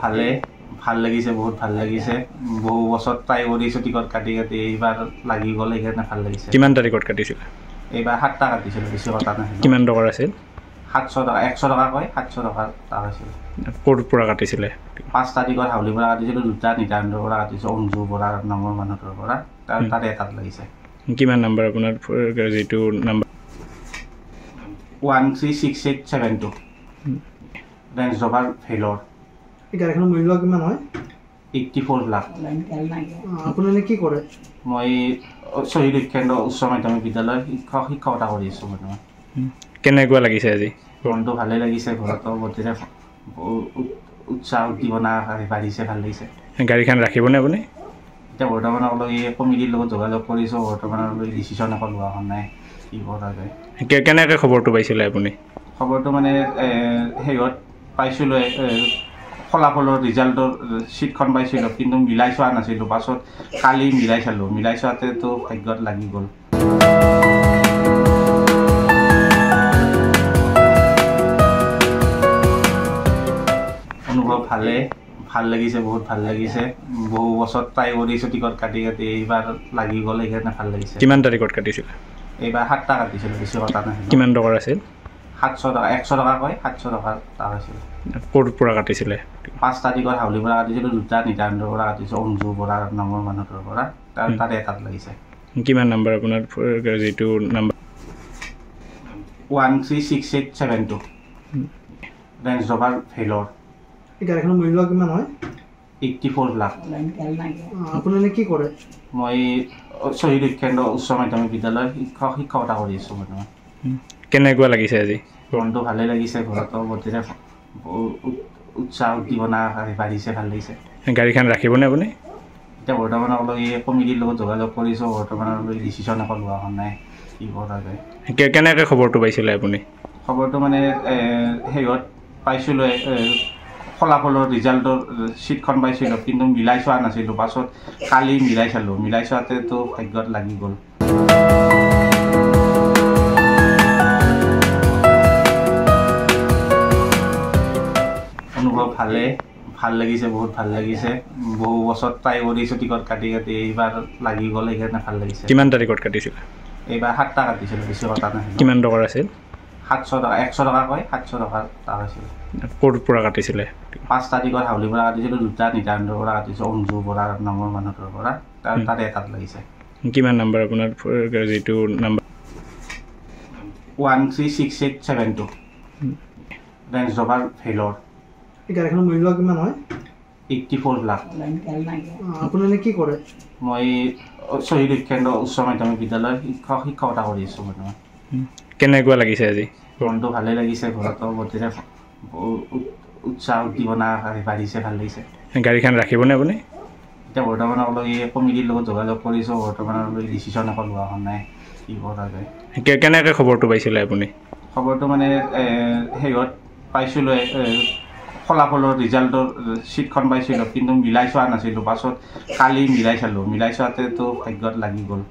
ভালে ভাল লাগিছে, বহুত ভাল লাগিছে। বহু বছৰ ট্ৰাই কৰিছোঁ টিকট কাটি কাটি, এইবাৰ লাগি গ'ল, সেইকাৰণে ভাল লাগিছে। কিমান তাৰিখত কাটিছিল? এইবাৰ 7টা কাটিছিলোঁ, বেছি কটা নাছিল। কিমান টকাৰ আছিল? 700 টকা, 100 টকা কয়, 700 টকাৰ তাৰ আছিল। ক'ৰ পৰা কাটিছিলে? 5 তাৰিখৰ হাউলিৰ পৰা কাটিছিলোঁ, 2টা নিতান্তৰ পৰা কাটিছোঁ, অঞ্জু বৰা নামৰ মানুহটোৰ পৰা, তাতে এটাত লাগিছে। কিমান নাম্বাৰ আপোনাৰ যিটো নাম্বাৰ? 136872 ৰেঞ্জ ৰভাৰ ভেলৰ। এই গাড়ীখনৰ মূল্য কিমান হয়? 84 লাখ। আপুনি এনে কি কৰে? মই শ্বহীদ কেন্দ্ৰ উচ্চ মাধ্যমিক বিদ্যালয়ৰ শিক্ষকতা কৰি আছোঁ বৰ্তমান। কেনেকুৱা লাগিছে আজি? মনটো ভালেই লাগিছে, ঘৰতো গতিকে উৎসাহ উদ্দীপনা বাঢ়িছে, ভাল লাগিছে। গাড়ীখন ৰাখিবনে আপুনি? এতিয়া বৰ্তমানলৈ কমিটিৰ লগত যোগাযোগ কৰিছোঁ, বৰ্তমানলৈ ডিচিশ্যন একো লোৱা হোৱা নাই, কি কৰা যায়। কেনেকৈ খবৰটো পাইছিলে আপুনি? খবৰটো মানে হেৰিত পাইছিলোঁ, ফলাফলৰ ৰিজাল্টৰ ছিটখন পাইছিলোঁ, কিন্তু মিলাই চোৱা নাছিলোঁ। পাছত কালি মিলাই চালোঁ, মিলাই চোৱাতেতো ভাগ্যত লাগি গ'ল। অনুভৱ ভালে ভাল লাগিছে, বহুত ভাল লাগিছে। বহু বছৰ ট্ৰাই কৰিছোঁ টিকট কাটি কাটি, এইবাৰ লাগি গ'ল, সেইকাৰণে ভাল লাগিছে। কিমান তাৰিখত কাটিছিল? এইবাৰ 7টা কাটিছিলোঁ, বেছি কটা নাছিল। কিমান টকাৰ আছিল? 700 টকা, 100 টকা কয়, 700 টকাৰ তাৰ আছিল। ক'ৰ পৰা কাটিছিলে? 5 তাৰিখৰ হাউলিৰ পৰা কাটিছিলোঁ, 2টা নিতান্তৰ পৰা কাটিছোঁ, অঞ্জু বৰা নামৰ মানুহটোৰ পৰা, তাতে এটাত লাগিছে। কিমান নাম্বাৰ আপোনাৰ যিটো নাম্বাৰ? 136872 ৰেঞ্জ ৰভাৰ ভেলৰ। এই গাড়ীখনৰ মূল্য কিমান হয়? 84 লাখ। আপুনি এনে কি কৰে? মই শ্বহীদ কেন্দ্ৰ উচ্চ মাধ্যমিক বিদ্যালয়ৰ শিক্ষকতা কৰি আছোঁ বৰ্তমান। কেনেকুৱা লাগিছে আজি? মনটো ভালেই লাগিছে, ঘৰতো গতিকে উৎসাহ উদ্দীপনা বাঢ়িছে, ভাল লাগিছে। গাড়ীখন ৰাখিবনে আপুনি? এতিয়া বৰ্তমানলৈ কমিটিৰ লগত যোগাযোগ কৰিছোঁ, বৰ্তমানলৈ ডিচিশ্যন একো লোৱা হোৱা নাই, কি কৰা যায়। কেনেকৈ খবৰটো পাইছিলে আপুনি? খবৰটো মানে হেৰিত পাইছিলোঁ, ফলাফলৰ ৰিজাল্টৰ ছিটখন পাইছিলোঁ, কিন্তু মিলাই চোৱা নাছিলোঁ। পাছত কালি মিলাই চালোঁ, মিলাই চোৱাতেতো ভাগ্যত লাগি গ'ল। অনুভৱ ভালে ভাল লাগিছে, বহুত ভাল লাগিছে। বহু বছৰ ট্ৰাই কৰিছোঁ টিকট কাটি কাটি, এইবাৰ লাগি গ'ল, সেইকাৰণে ভাল লাগিছে। কিমান তাৰিখত কাটিছিল? এইবাৰ 7টা কাটিছিলোঁ, বেছি কটা নাছিল। কিমান টকাৰ আছিল? 700 টকা, 100 টকা কয়, 700 টকাৰ তাৰ আছিল। ক'ৰ পৰা কাটিছিলে? 5 তাৰিখৰ হাউলিৰ পৰা কাটিছিলোঁ, 2টা নিতান্তৰ পৰা কাটিছোঁ, অঞ্জু বৰা নামৰ মানুহটোৰ পৰা, তাতে এটাত লাগিছে। কিমান নাম্বাৰ আপোনাৰ যিটো নাম্বাৰ? 136872 ৰেঞ্জ ৰভাৰ ভেলৰ। এই গাড়ীখনৰ মূল্য কিমান হয়? 84 লাখ। আপুনি এনে কি কৰে? মই শ্বহীদ কেন্দ্ৰ উচ্চ মাধ্যমিক বিদ্যালয়ৰ শিক্ষকতা কৰি আছোঁ বৰ্তমান। কেনেকুৱা লাগিছে আজি? মনটো ভালেই লাগিছে, ঘৰতো গতিকে উৎসাহ উদ্দীপনা বাঢ়িছে, ভাল লাগিছে। গাড়ীখন ৰাখিবনে আপুনি? এতিয়া বৰ্তমানলৈ কমিটিৰ লগত যোগাযোগ কৰিছোঁ, বৰ্তমানলৈ ডিচিশ্যন একো লোৱা হোৱা নাই, কি কৰা যায়। কেনেকৈ খবৰটো পাইছিলে আপুনি? খবৰটো মানে হেৰিত পাইছিলোঁ, ফলাফলৰ ৰিজাল্টৰ ছিটখন পাইছিলোঁ, কিন্তু মিলাই চোৱা নাছিলোঁ। পাছত কালি মিলাই চালোঁ, মিলাই চোৱাতেতো ভাগ্যত লাগি গ'ল।